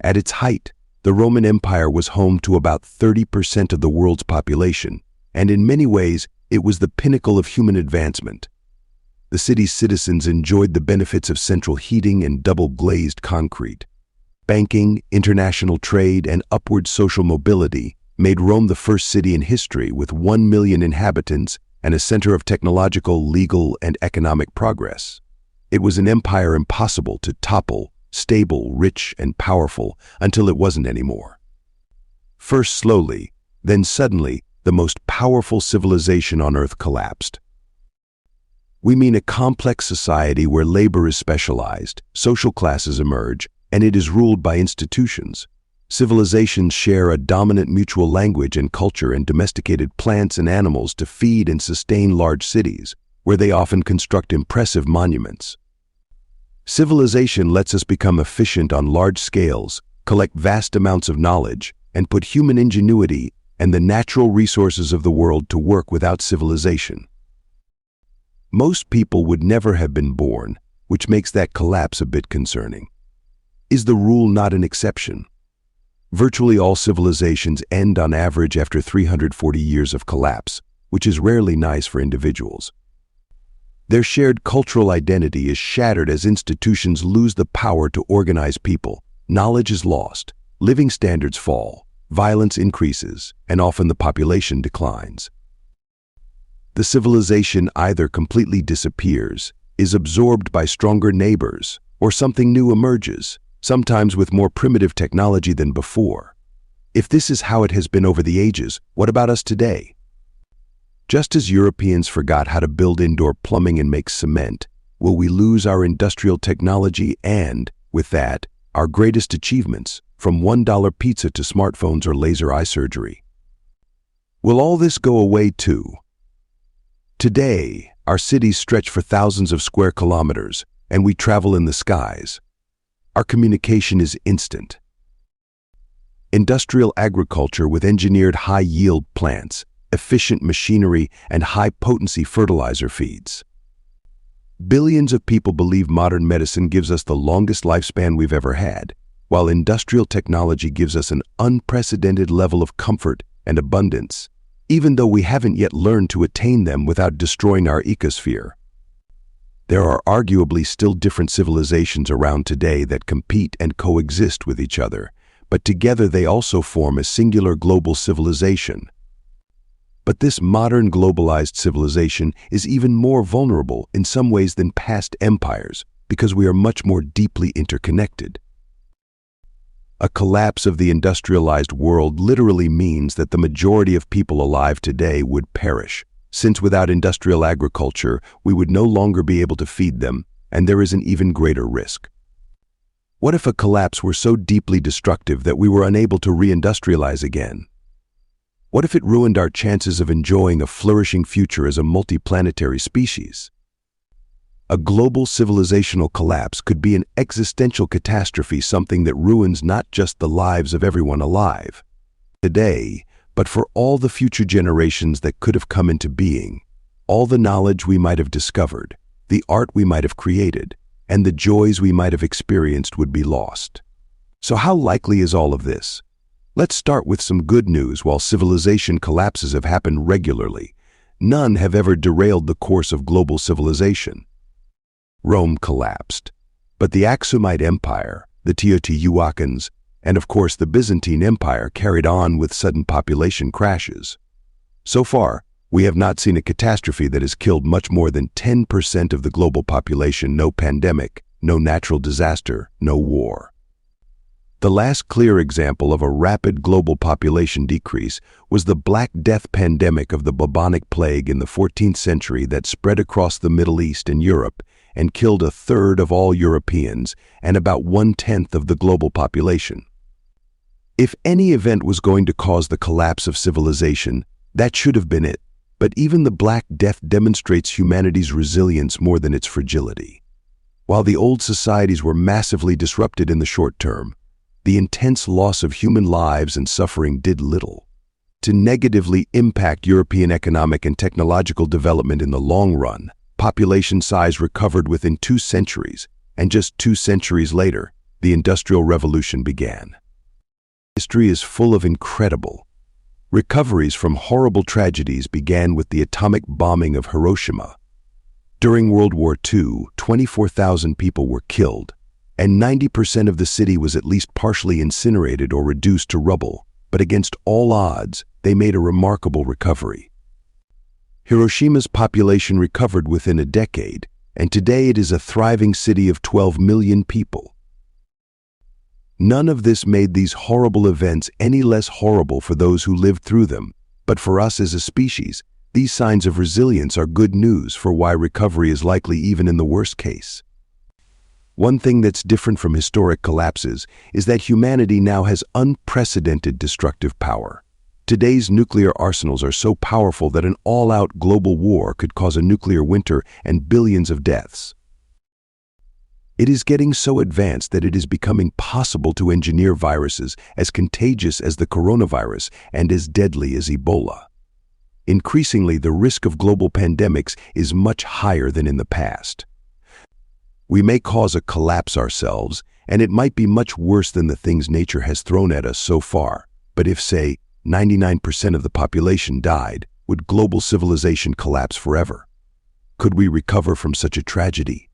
At its height, the Roman Empire was home to about 30% of the world's population, and in many ways, it was the pinnacle of human advancement. The city's citizens enjoyed the benefits of central heating and double-glazed concrete. Banking, international trade, and upward social mobility made Rome the first city in history with 1 million inhabitants and a center of technological, legal, and economic progress. It was an empire impossible to topple, stable, rich, and powerful until it wasn't anymore. First slowly, then suddenly, the most powerful civilization on Earth collapsed. We mean a complex society where labor is specialized, social classes emerge, and it is ruled by institutions. Civilizations share a dominant mutual language and culture and domesticated plants and animals to feed and sustain large cities, where they often construct impressive monuments. Civilization lets us become efficient on large scales, collect vast amounts of knowledge, and put human ingenuity and the natural resources of the world to work without civilization. Most people would never have been born, which makes that collapse a bit concerning. Is the rule not an exception? Virtually all civilizations end on average after 340 years of collapse, which is rarely nice for individuals. Their shared cultural identity is shattered as institutions lose the power to organize people. Knowledge is lost, living standards fall, violence increases, and often the population declines. The civilization either completely disappears, is absorbed by stronger neighbors, or something new emerges, sometimes with more primitive technology than before. If this is how it has been over the ages, what about us today? Just as Europeans forgot how to build indoor plumbing and make cement, will we lose our industrial technology and, with that, our greatest achievements, from $1 pizza to smartphones or laser eye surgery? Will all this go away too? Today, our cities stretch for thousands of square kilometers, and we travel in the skies. Our communication is instant. Industrial agriculture with engineered high-yield plants, efficient machinery, and high-potency fertilizer feeds. Billions of people believe modern medicine gives us the longest lifespan we've ever had, while industrial technology gives us an unprecedented level of comfort and abundance, even though we haven't yet learned to attain them without destroying our ecosphere. There are arguably still different civilizations around today that compete and coexist with each other, but together they also form a singular global civilization. But this modern globalized civilization is even more vulnerable in some ways than past empires because we are much more deeply interconnected. A collapse of the industrialized world literally means that the majority of people alive today would perish, since without industrial agriculture, we would no longer be able to feed them, and there is an even greater risk. What if a collapse were so deeply destructive that we were unable to reindustrialize again? What if it ruined our chances of enjoying a flourishing future as a multiplanetary species? A global civilizational collapse could be an existential catastrophe, something that ruins not just the lives of everyone alive today, but for all the future generations that could have come into being, all the knowledge we might have discovered, the art we might have created, and the joys we might have experienced would be lost. So how likely is all of this? Let's start with some good news. While civilization collapses have happened regularly, none have ever derailed the course of global civilization. Rome collapsed, but the Aksumite Empire, the Teotihuacans, and of course the Byzantine Empire carried on with sudden population crashes. So far, we have not seen a catastrophe that has killed much more than 10% of the global population. No pandemic, no natural disaster, no war. The last clear example of a rapid global population decrease was the Black Death pandemic of the bubonic plague in the 14th century that spread across the Middle East and Europe and killed a third of all Europeans and about 1/10 of the global population. If any event was going to cause the collapse of civilization, that should have been it. But even the Black Death demonstrates humanity's resilience more than its fragility. While the old societies were massively disrupted in the short term, the intense loss of human lives and suffering did little to negatively impact European economic and technological development in the long run. Population size recovered within 2 centuries, and just 2 centuries later, the Industrial Revolution began. History is full of incredible recoveries from horrible tragedies. Began with the atomic bombing of Hiroshima. During World War II, 24,000 people were killed, and 90% of the city was at least partially incinerated or reduced to rubble. But against all odds, they made a remarkable recovery. Hiroshima's population recovered within a decade, and today it is a thriving city of 12 million people. None of this made these horrible events any less horrible for those who lived through them, but for us as a species, these signs of resilience are good news for why recovery is likely even in the worst case. One thing that's different from historic collapses is that humanity now has unprecedented destructive power. Today's nuclear arsenals are so powerful that an all-out global war could cause a nuclear winter and billions of deaths. It is getting so advanced that it is becoming possible to engineer viruses as contagious as the coronavirus and as deadly as Ebola. Increasingly, the risk of global pandemics is much higher than in the past. We may cause a collapse ourselves, and it might be much worse than the things nature has thrown at us so far. But if, say, 99% of the population died, would global civilization collapse forever? Could we recover from such a tragedy?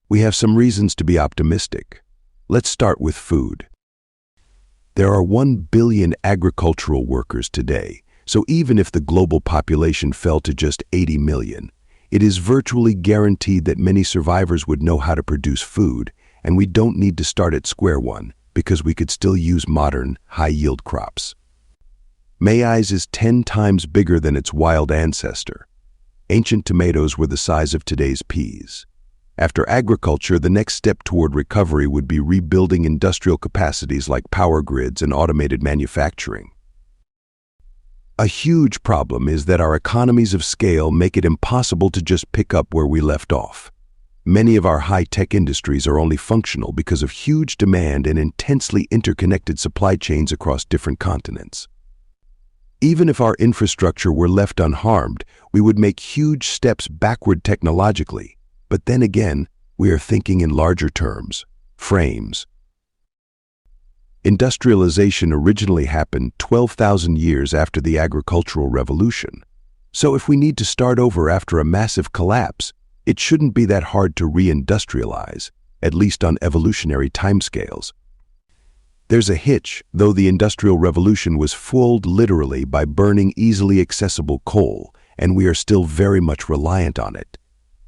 We have some reasons to be optimistic. Let's start with food. There are 1 billion agricultural workers today, so even if the global population fell to just 80 million, it is virtually guaranteed that many survivors would know how to produce food, and we don't need to start at square one because we could still use modern, high-yield crops. Maize is 10 times bigger than its wild ancestor. Ancient tomatoes were the size of today's peas. After agriculture, the next step toward recovery would be rebuilding industrial capacities like power grids and automated manufacturing. A huge problem is that our economies of scale make it impossible to just pick up where we left off. Many of our high-tech industries are only functional because of huge demand and intensely interconnected supply chains across different continents. Even if our infrastructure were left unharmed, we would make huge steps backward technologically. But then again, we are thinking in larger terms, frames. Industrialization originally happened 12,000 years after the agricultural revolution. So if we need to start over after a massive collapse, it shouldn't be that hard to reindustrialize, at least on evolutionary timescales. There's a hitch, though. The Industrial Revolution was fueled literally by burning easily accessible coal, and we are still very much reliant on it.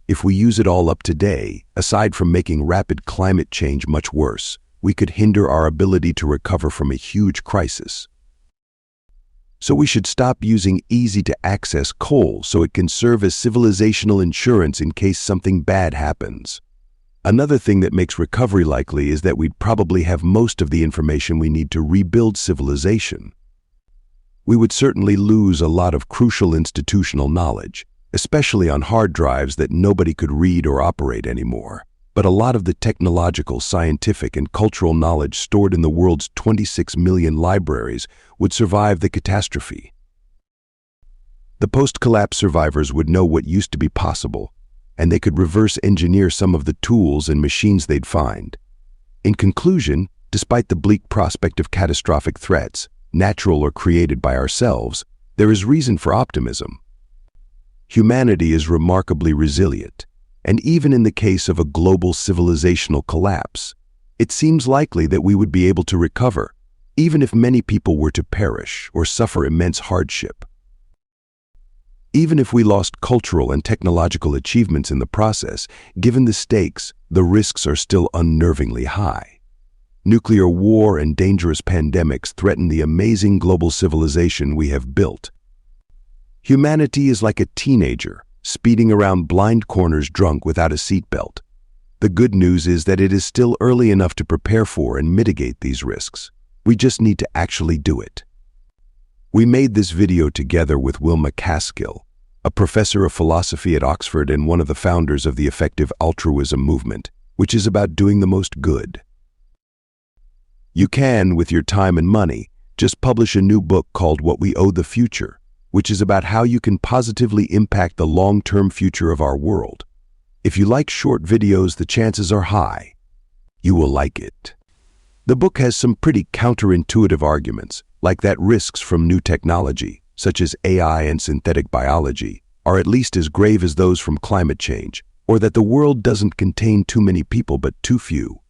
If we use it all up today, aside from making rapid climate change much worse, we could hinder our ability to recover from a huge crisis. So we should stop using easy-to-access coal so it can serve as civilizational insurance in case something bad happens. Another thing that makes recovery likely is that we'd probably have most of the information we need to rebuild civilization. We would certainly lose a lot of crucial institutional knowledge, especially on hard drives that nobody could read or operate anymore. But a lot of the technological, scientific, and cultural knowledge stored in the world's 26 million libraries would survive the catastrophe. The post-collapse survivors would know what used to be possible, and they could reverse engineer some of the tools and machines they'd find. In conclusion, despite the bleak prospect of catastrophic threats, natural or created by ourselves, there is reason for optimism. Humanity is remarkably resilient, and even in the case of a global civilizational collapse, it seems likely that we would be able to recover, even if many people were to perish or suffer immense hardship. Even if we lost cultural and technological achievements in the process, given the stakes, the risks are still unnervingly high. Nuclear war and dangerous pandemics threaten the amazing global civilization we have built. Humanity is like a teenager, speeding around blind corners drunk without a seatbelt. The good news is that it is still early enough to prepare for and mitigate these risks. We just need to actually do it. We made this video together with Wilma Caskill, a professor of philosophy at Oxford and one of the founders of the effective altruism movement, which is about doing the most good. You can, with your time and money, just publish a new book called What We Owe the Future, which is about how you can positively impact the long-term future of our world. If you like short videos, the chances are high you will like it. The book has some pretty counterintuitive arguments, like that risks from new technology, such as AI and synthetic biology, are at least as grave as those from climate change, or that the world doesn't contain too many people but too few.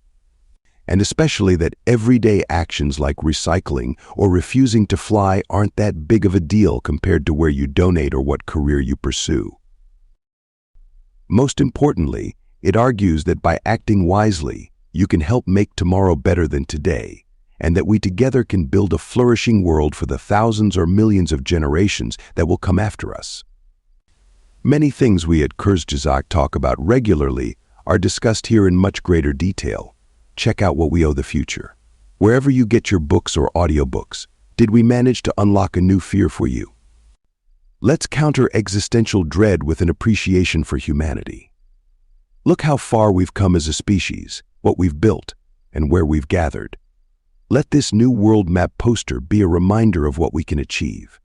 And especially that everyday actions like recycling or refusing to fly aren't that big of a deal compared to where you donate or what career you pursue. Most importantly, it argues that by acting wisely, you can help make tomorrow better than today, and that we together can build a flourishing world for the thousands or millions of generations that will come after us. Many things we at Kurzgesagt talk about regularly are discussed here in much greater detail. Check out what we owe the future. Wherever you get your books or audiobooks, did we manage to unlock a new fear for you? Let's counter existential dread with an appreciation for humanity. Look how far we've come as a species, what we've built, and where we've gathered. Let this new world map poster be a reminder of what we can achieve.